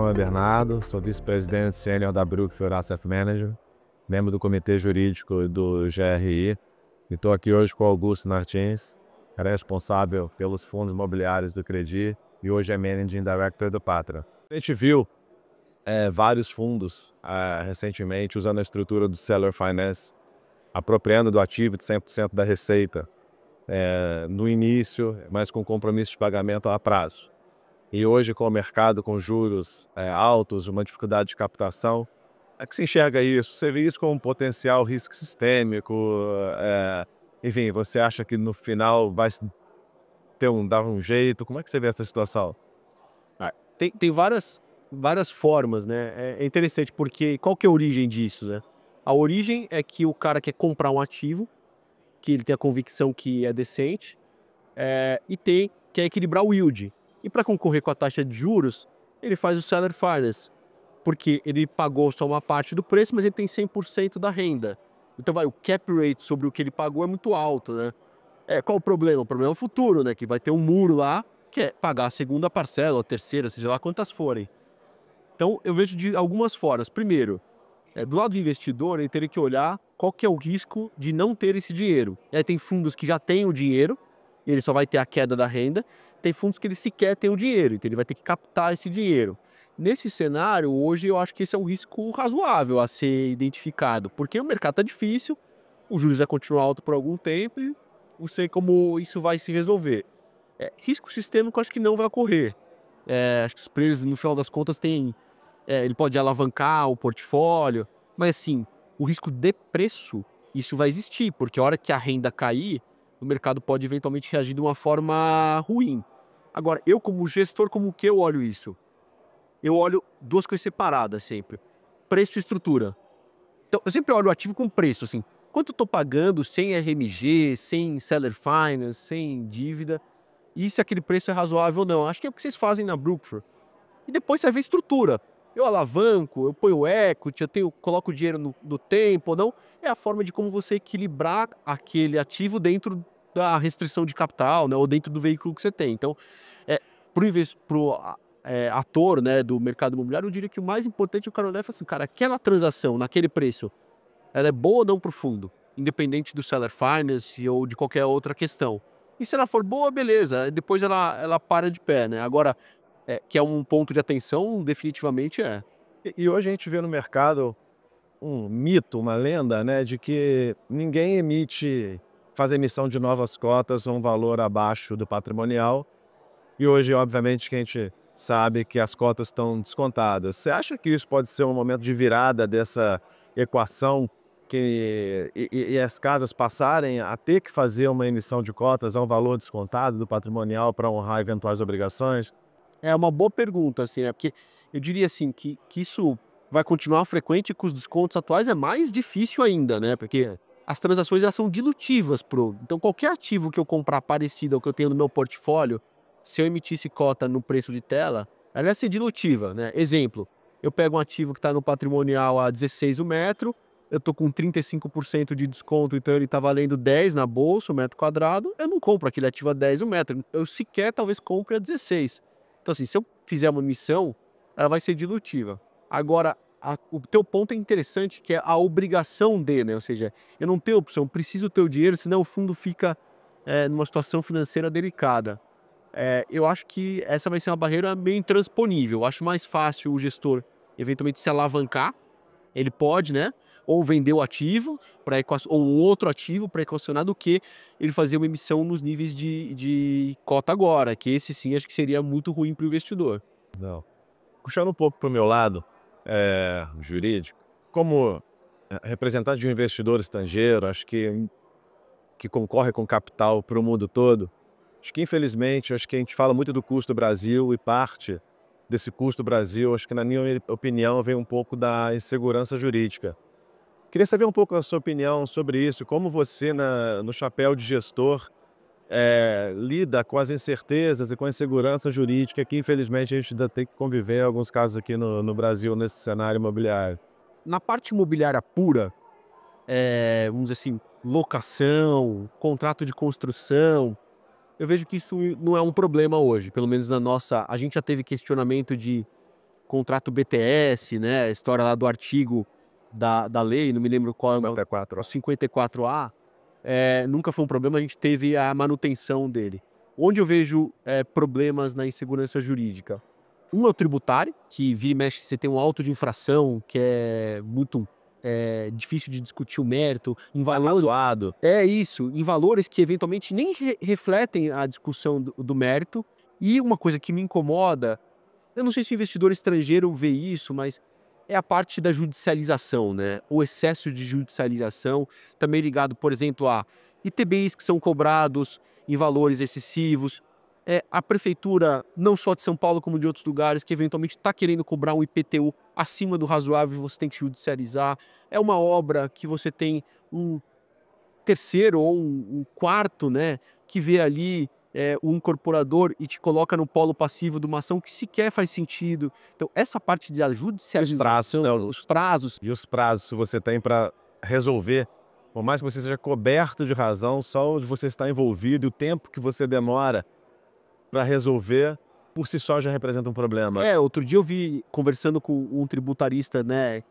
nome é Bernardo, sou vice-presidente sênior da Brookfield Asset Management, membro do comitê jurídico do GRI, e estou aqui hoje com o Augusto Martins, responsável pelos fundos imobiliários do Credi e hoje é Managing Director do Patra. A gente viu vários fundos recentemente usando a estrutura do Seller Finance, apropriando do ativo de 100% da receita no início, mas com compromisso de pagamento a prazo. E hoje, com o mercado com juros altos, uma dificuldade de captação, é que se enxerga isso? Você vê isso como um potencial risco sistêmico? Enfim, você acha que no final vai dar um jeito? Como é que você vê essa situação? Tem várias formas, né? É interessante porque qual que é a origem disso, né? A origem é que o cara quer comprar um ativo, que ele tem a convicção que é decente, e quer equilibrar o yield. E para concorrer com a taxa de juros, ele faz o seller finance, porque ele pagou só uma parte do preço, mas ele tem 100% da renda. Então o cap rate sobre o que ele pagou é muito alto, né? Qual o problema? O problema é o futuro, né? Que vai ter um muro lá, que é pagar a segunda parcela, ou a terceira, seja lá quantas forem. Então eu vejo de algumas formas. Primeiro, do lado do investidor, ele teria que olhar qual que é o risco de não ter esse dinheiro. E aí tem fundos que já têm o dinheiro, e ele só vai ter a queda da renda. Tem fundos que ele sequer tem o dinheiro, então ele vai ter que captar esse dinheiro. Nesse cenário, hoje eu acho que esse é um risco razoável a ser identificado, porque o mercado está difícil, o juros vai continuar alto por algum tempo e não sei como isso vai se resolver. Risco sistêmico acho que não vai ocorrer. Acho que os players, no final das contas, ele pode alavancar o portfólio, mas assim, o risco de preço, isso vai existir, porque a hora que a renda cair, o mercado pode eventualmente reagir de uma forma ruim. Agora, eu como gestor, como que eu olho isso? Eu olho duas coisas separadas sempre, preço e estrutura. Então, eu sempre olho o ativo com preço, assim, quanto eu estou pagando sem RMG, sem seller finance, sem dívida, e se aquele preço é razoável ou não. Acho que é o que vocês fazem na Brookfield. E depois você vê a estrutura. Eu alavanco, eu ponho equity, coloco dinheiro no tempo ou não. É a forma de como você equilibrar aquele ativo dentro da restrição de capital, né, ou dentro do veículo que você tem. Então, pro ator, né, do mercado imobiliário, eu diria que o mais importante é o cara olhar e falar assim, cara, aquela transação naquele preço, ela é boa ou não para o fundo? Independente do seller finance ou de qualquer outra questão. E se ela for boa, beleza, depois ela para de pé, né? Agora, que é um ponto de atenção, definitivamente é. E hoje a gente vê no mercado um mito, uma lenda, né, de que ninguém faz emissão de novas cotas a um valor abaixo do patrimonial. E hoje, obviamente, que a gente sabe que as cotas estão descontadas. Você acha que isso pode ser um momento de virada dessa equação e as casas passarem a ter que fazer uma emissão de cotas a um valor descontado do patrimonial para honrar eventuais obrigações? É uma boa pergunta, assim, né? Porque eu diria assim que isso vai continuar frequente e com os descontos atuais é mais difícil ainda, né? Porque as transações elas são dilutivas então qualquer ativo que eu comprar parecido ao que eu tenho no meu portfólio, se eu emitisse cota no preço de tela, ela ia ser dilutiva, né? Exemplo, eu pego um ativo que está no patrimonial a 16 o metro, eu tô com 35% de desconto, então ele está valendo 10 na bolsa, o metro quadrado, eu não compro aquele ativo a 10 o metro, eu sequer talvez compre a 16. Então, assim, se eu fizer uma emissão, ela vai ser dilutiva. Agora, o teu ponto é interessante, que é a obrigação de, né? Ou seja, eu não tenho opção, eu preciso ter o dinheiro, senão o fundo fica numa situação financeira delicada. Eu acho que essa vai ser uma barreira meio intransponível. Eu acho mais fácil o gestor, eventualmente, se alavancar. Ele pode, né? Ou vender o ativo ou um outro ativo para equacionar do que ele fazer uma emissão nos níveis de cota agora, que esse sim acho que seria muito ruim para o investidor. Não. Puxando um pouco para o meu lado jurídico, como representante de um investidor estrangeiro, acho que concorre com capital para o mundo todo, acho que infelizmente, acho que a gente fala muito do custo do Brasil e parte desse custo do Brasil, acho que na minha opinião, vem um pouco da insegurança jurídica. Queria saber um pouco a sua opinião sobre isso, como você, no chapéu de gestor, lida com as incertezas e com a insegurança jurídica que infelizmente a gente ainda tem que conviver em alguns casos aqui no Brasil, nesse cenário imobiliário. Na parte imobiliária pura, vamos dizer assim, locação, contrato de construção, eu vejo que isso não é um problema hoje, pelo menos na nossa. A gente já teve questionamento de contrato BTS, né, a história lá do artigo da lei, não me lembro qual é o 54. 54A, nunca foi um problema, a gente teve a manutenção dele. Onde eu vejo problemas na insegurança jurídica? Um é o tributário, que vira e mexe, você tem um auto de infração, que é muito difícil de discutir o mérito, em valores. Zoado. É isso, em valores que eventualmente nem refletem a discussão do mérito. E uma coisa que me incomoda, eu não sei se o investidor estrangeiro vê isso, mas é a parte da judicialização, né? O excesso de judicialização, também ligado, por exemplo, a ITBIs que são cobrados em valores excessivos. A prefeitura, não só de São Paulo como de outros lugares, que eventualmente está querendo cobrar um IPTU acima do razoável, você tem que judicializar. É uma obra que você tem um terceiro ou um quarto, né, que vê ali o incorporador e te coloca no polo passivo de uma ação que sequer faz sentido. Então, essa parte de judicialização, né, os prazos. E os prazos que você tem para resolver, por mais que você seja coberto de razão, só de você estar envolvido e o tempo que você demora para resolver, por si só já representa um problema. Outro dia eu vi, conversando com um tributarista, né,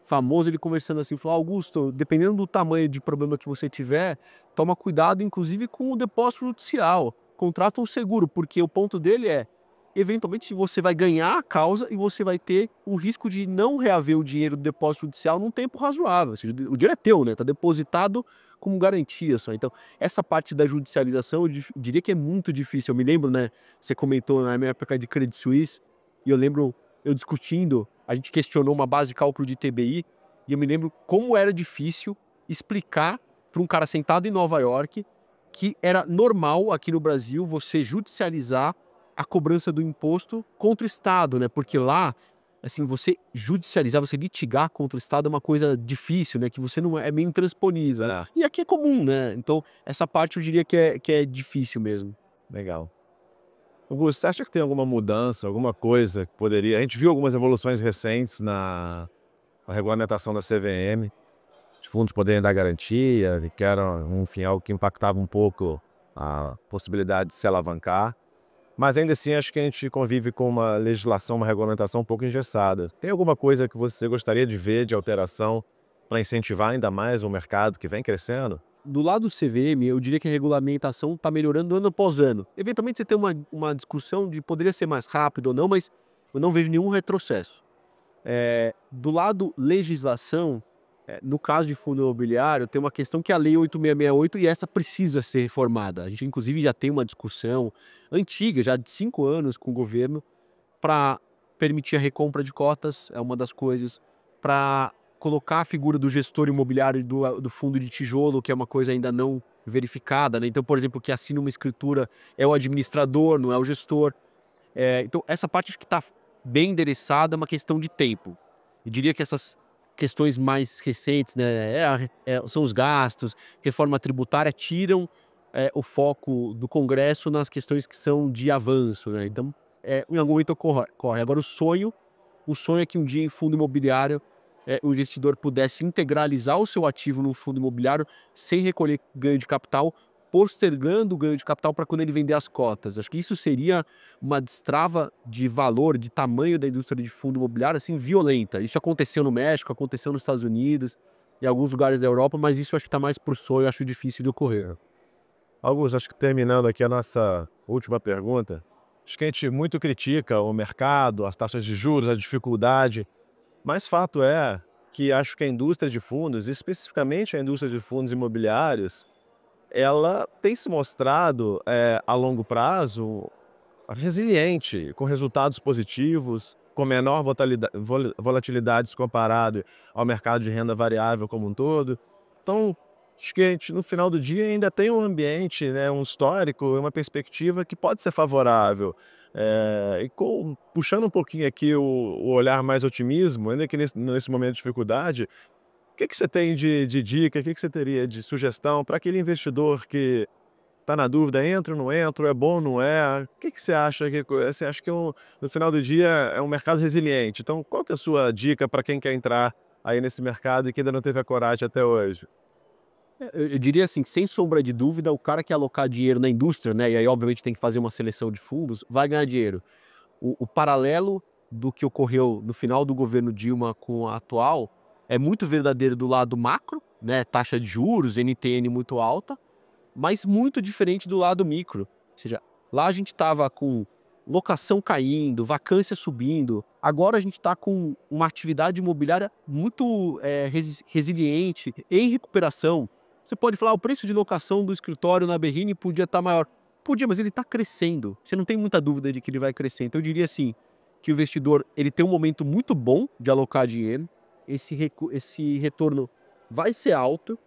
famoso, ele conversando assim, falou: Augusto, dependendo do tamanho de problema que você tiver, toma cuidado, inclusive, com o depósito judicial. Contrata um seguro, porque o ponto dele eventualmente, você vai ganhar a causa e você vai ter o risco de não reaver o dinheiro do depósito judicial num tempo razoável. Ou seja, o dinheiro é teu, né? Está depositado como garantia só. Então, essa parte da judicialização, eu diria que é muito difícil. Eu me lembro, né? Você comentou na minha época de Credit Suisse, e eu lembro eu discutindo, a gente questionou uma base de cálculo de TBI, e eu me lembro como era difícil explicar para um cara sentado em Nova York que era normal aqui no Brasil você judicializar a cobrança do imposto contra o Estado, né? Porque lá, assim, você judicializar, você litigar contra o Estado é uma coisa difícil, né? Que você não é meio intransponível, né? E aqui é comum, né? Então, essa parte eu diria que é difícil mesmo. Legal. Augusto, você acha que tem alguma mudança, alguma coisa que poderia... A gente viu algumas evoluções recentes na regulamentação da CVM, de fundos poderem dar garantia, que era, enfim, algo que impactava um pouco a possibilidade de se alavancar. Mas ainda assim, acho que a gente convive com uma legislação, uma regulamentação um pouco engessada. Tem alguma coisa que você gostaria de ver de alteração para incentivar ainda mais o mercado que vem crescendo? Do lado do CVM, eu diria que a regulamentação está melhorando ano após ano. Eventualmente você tem uma discussão de poderia ser mais rápido ou não, mas eu não vejo nenhum retrocesso. Do lado legislação, no caso de fundo imobiliário, tem uma questão que é a Lei 8668 e essa precisa ser reformada. A gente, inclusive, já tem uma discussão antiga, já de 5 anos com o governo, para permitir a recompra de cotas, é uma das coisas, para colocar a figura do gestor imobiliário do fundo de tijolo, que é uma coisa ainda não verificada, né? Então, por exemplo, que assina uma escritura é o administrador, não é o gestor. Então, essa parte acho que está bem endereçada, é uma questão de tempo. Eu diria que essas questões mais recentes, né, são os gastos, reforma tributária, tiram o foco do Congresso nas questões que são de avanço, né? Então, em algum momento corre. Agora, o sonho é que um dia em fundo imobiliário o investidor pudesse integralizar o seu ativo no fundo imobiliário sem recolher ganho de capital, postergando o ganho de capital para quando ele vender as cotas. Acho que isso seria uma destrava de valor, de tamanho da indústria de fundo imobiliário, assim, violenta. Isso aconteceu no México, aconteceu nos Estados Unidos, em alguns lugares da Europa, mas isso acho que está mais por sonho, acho difícil de ocorrer. Augusto, acho que terminando aqui a nossa última pergunta, acho que a gente muito critica o mercado, as taxas de juros, a dificuldade, mas fato é que acho que a indústria de fundos, especificamente a indústria de fundos imobiliários, ela tem se mostrado, a longo prazo, resiliente, com resultados positivos, com menor volatilidade comparado ao mercado de renda variável como um todo. Então, acho que a gente, no final do dia, ainda tem um ambiente, né, um histórico, uma perspectiva que pode ser favorável. Puxando um pouquinho aqui o olhar mais otimismo, ainda que nesse momento de dificuldade, o que você tem de dica, o que você teria de sugestão para aquele investidor que está na dúvida, entro, não entro, é bom, não é? O que você acha? Você acha que no final do dia é um mercado resiliente? Então, qual que é a sua dica para quem quer entrar aí nesse mercado e que ainda não teve a coragem até hoje? Eu diria assim, sem sombra de dúvida, o cara que alocar dinheiro na indústria, né, e aí obviamente tem que fazer uma seleção de fundos, vai ganhar dinheiro. O paralelo do que ocorreu no final do governo Dilma com a atual é muito verdadeiro do lado macro, né? Taxa de juros, NTN muito alta, mas muito diferente do lado micro. Ou seja, lá a gente estava com locação caindo, vacância subindo. Agora a gente está com uma atividade imobiliária muito resiliente, em recuperação. Você pode falar, o preço de locação do escritório na Berrini podia estar maior. Podia, mas ele está crescendo. Você não tem muita dúvida de que ele vai crescer. Então eu diria assim, que o investidor ele tem um momento muito bom de alocar dinheiro. Esse retorno vai ser alto.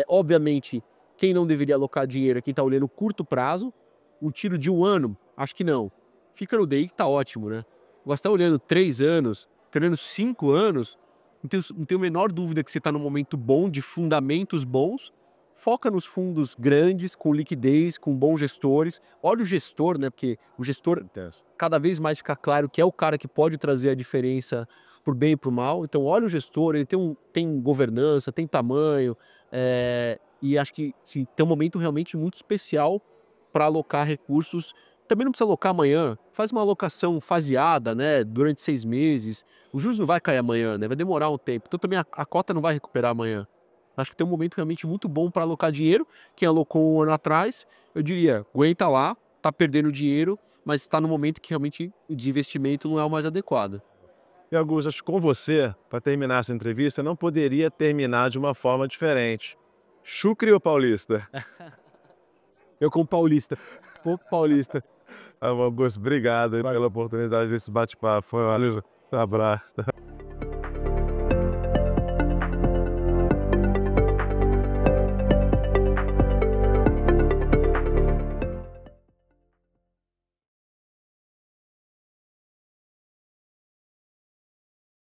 Obviamente, quem não deveria alocar dinheiro é quem está olhando curto prazo. Um tiro de 1 ano, acho que não. Fica no DI que tá ótimo, né? Agora você tá olhando 3 anos, tá olhando 5 anos, não tenho a menor dúvida que você está num momento bom, de fundamentos bons. Foca nos fundos grandes, com liquidez, com bons gestores. Olha o gestor, né? Porque o gestor, cada vez mais fica claro que é o cara que pode trazer a diferença por bem e por mal. Então olha o gestor, ele tem governança, tem tamanho, e acho que sim, tem um momento realmente muito especial para alocar recursos. Também não precisa alocar amanhã, faz uma alocação faseada, né, durante 6 meses. Os juros não vai cair amanhã, né, vai demorar um tempo, então também a cota não vai recuperar amanhã. Acho que tem um momento realmente muito bom para alocar dinheiro. Quem alocou 1 ano atrás, eu diria, aguenta lá, tá perdendo dinheiro, mas está no momento que realmente o desinvestimento não é o mais adequado. E Augusto, acho que com você, para terminar essa entrevista, não poderia terminar de uma forma diferente. Chucre ou paulista? Eu como paulista, paulista. Augusto, obrigado aí pela oportunidade desse bate-papo. Foi um abraço.